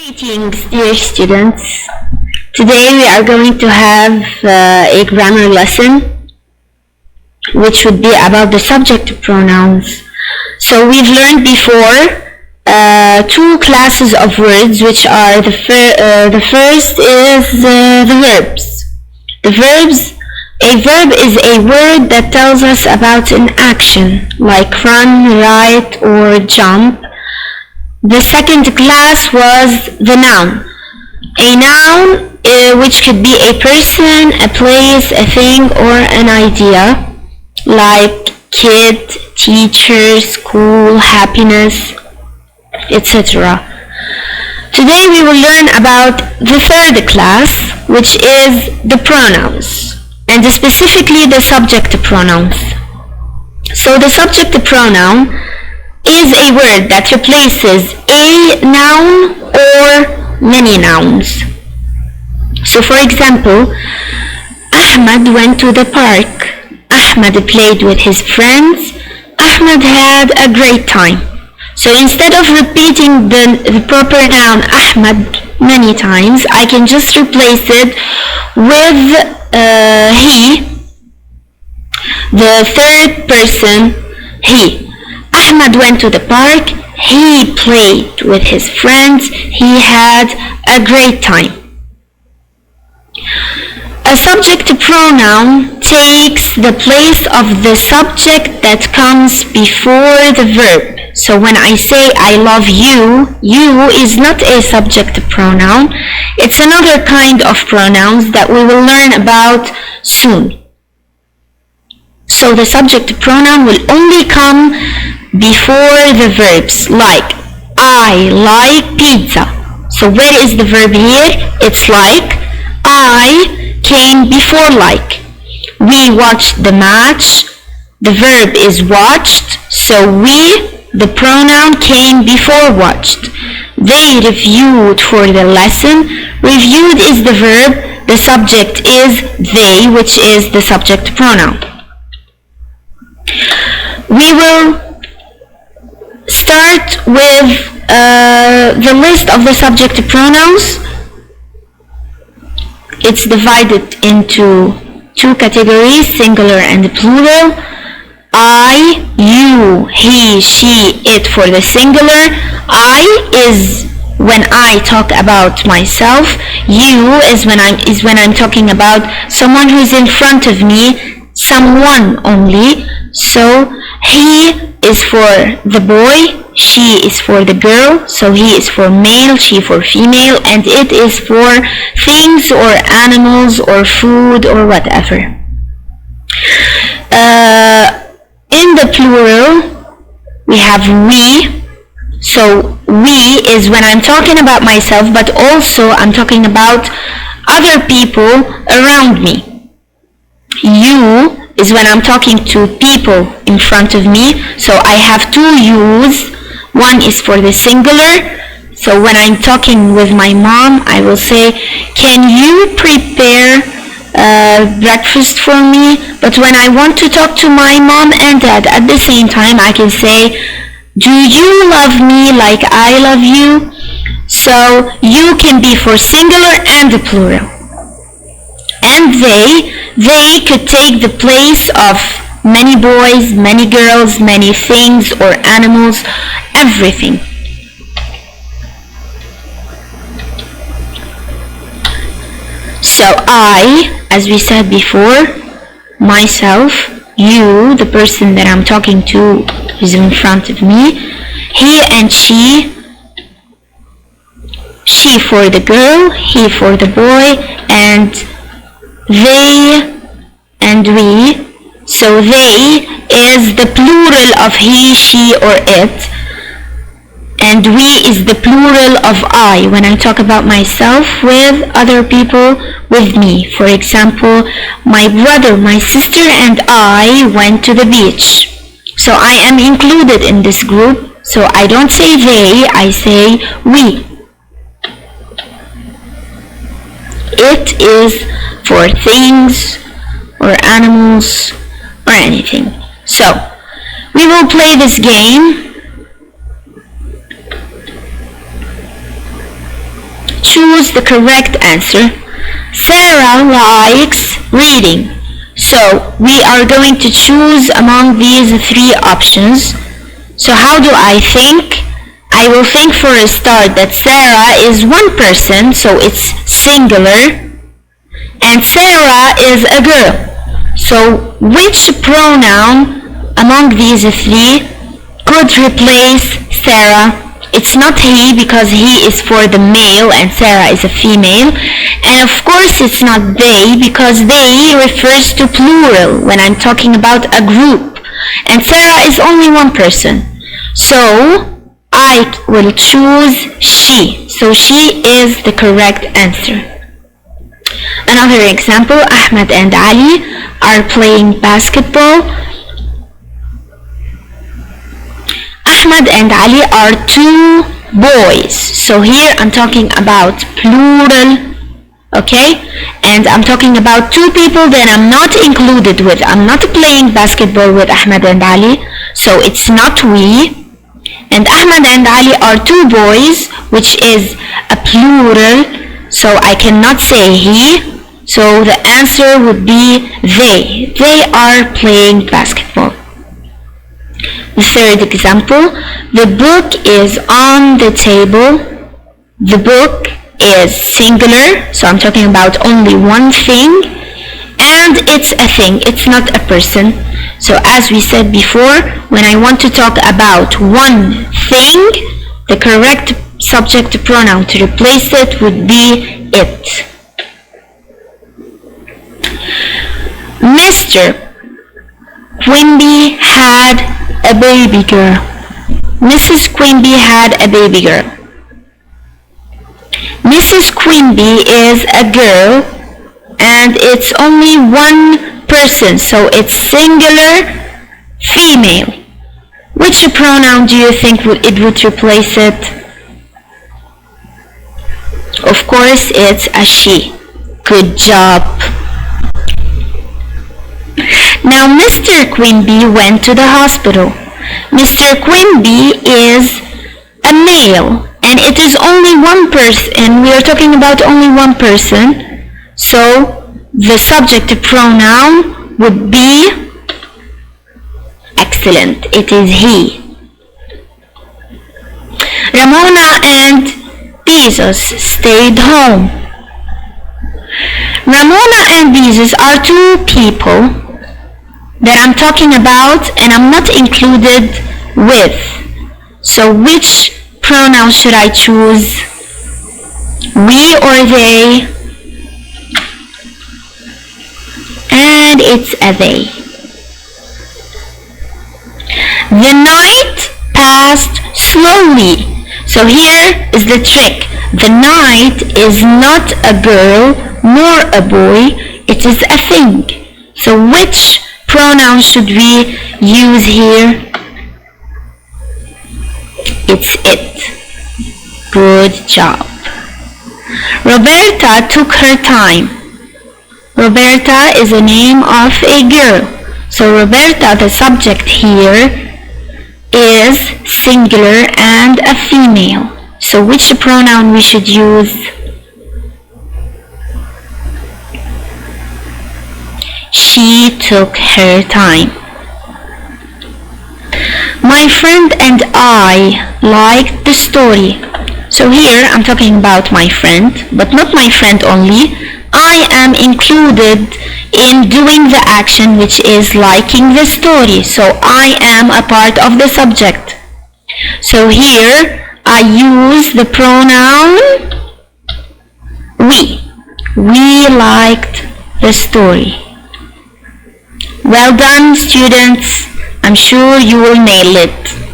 Greetings, dear students. Today we are going to have a grammar lesson which would be about the subject pronouns. So we've learned before two classes of words, which are the first is the verbs. A verb is a word that tells us about an action, like run, write, or jump. The second class was the noun. A noun which could be a person, a place, a thing, or an idea, like kid, teacher, school, happiness, etc. Today we will learn about the third class, which is the pronouns, and specifically the subject pronouns. So the subject pronoun is a word that replaces a noun or many nouns. So for example, Ahmad went to the park. Ahmad played with his friends. Ahmad had a great time. So instead of repeating the proper noun Ahmad many times, I can just replace it with he, the third person, he. Ahmad went to the park, he played with his friends, he had a great time. A subject pronoun takes the place of the subject that comes before the verb. So when I say I love you, you is not a subject pronoun. It's another kind of pronouns that we will learn about soon. So the subject pronoun will only come before the verbs, like I like pizza. So where is the verb here? It's like. I came before like. We watched the match. The verb is watched. So we, the pronoun, came before watched. They reviewed for the lesson. Reviewed is the verb. The subject is they, which is the subject pronoun. We will start with the list of the subject pronouns. It's divided into two categories, singular and plural. I, you, he, she, it for the singular. I is when I talk about myself. You is when I'm talking about someone who's in front of me, someone only. So he is for the boy, she is for the girl, so he is for male, she for female, and it is for things or animals or food or whatever. In the plural, we have we. So we is when I'm talking about myself, but also I'm talking about other people around me. You is when I'm talking to people in front of me. So I have two yous. One is for the singular. So when I'm talking with my mom, I will say, can you prepare breakfast for me? But when I want to talk to my mom and dad at the same time, I can say, do you love me like I love you? So you can be for singular and the plural. And they could take the place of many boys, many girls, many things or animals, everything. So I, as we said before, myself, you, the person that I'm talking to who's in front of me, he and she for the girl, he for the boy, and they and we. So they is the plural of he, she, or it, and we is the plural of I when I talk about myself with other people with me. For example, my brother, my sister, and I went to the beach. So I am included in this group. So I don't say they, I say we. It is for things or animals or anything. So we will play this game. choose the correct answer. Sarah likes reading. So we are going to choose among these three options. So how do I think? I will think for a start that Sarah is one person, so it's singular, and Sarah is a girl. So which pronoun among these three could replace Sarah? It's not he, because he is for the male and Sarah is a female. And of course it's not they, because they refers to plural when I'm talking about a group. And Sarah is only one person. So I will choose she. So she is the correct answer. Another example, Ahmed and Ali are playing basketball. Ahmed and Ali are two boys. So here I'm talking about plural, okay? And I'm talking about two people that I'm not included with. I'm not playing basketball with Ahmed and Ali, so it's not we. And Ahmed and Ali are two boys, which is a plural, so I cannot say he. So the answer would be they. They are playing basketball. The third example, the book is on the table. The book is singular, so I'm talking about only one thing, and it's a thing, it's not a person. So as we said before, when I want to talk about one thing, the correct subject pronoun to replace it would be it. Mr. Quimby had a baby girl. Mrs. Quimby had a baby girl. Mrs. Quimby is a girl and it's only one person, so it's singular, female. Which pronoun do you think it would replace it? Of course, it's a she. Good job. Now Mr. Quimby went to the hospital. Mr. Quimby is a male and it is only one person. We are talking about only one person. So the subject pronoun would be excellent. It is he. Ramona and Bezos stayed home. Ramona and Bezos are two people that I'm talking about and I'm not included with. So which pronoun should I choose? We or they? And it's a they. The night passed slowly. So here is the trick. The night is not a girl nor a boy. It is a thing. So which pronoun should we use here? It's it. Good job. Roberta took her time. Roberta is a name of a girl. So Roberta, the subject here, is singular and a female. So which pronoun we should use? She took her time. My friend and I liked the story. So here I'm talking about my friend, but not my friend only. I am included in doing the action, which is liking the story. So I am a part of the subject. So here I use the pronoun we. We liked the story. Well done, students. I'm sure you will nail it.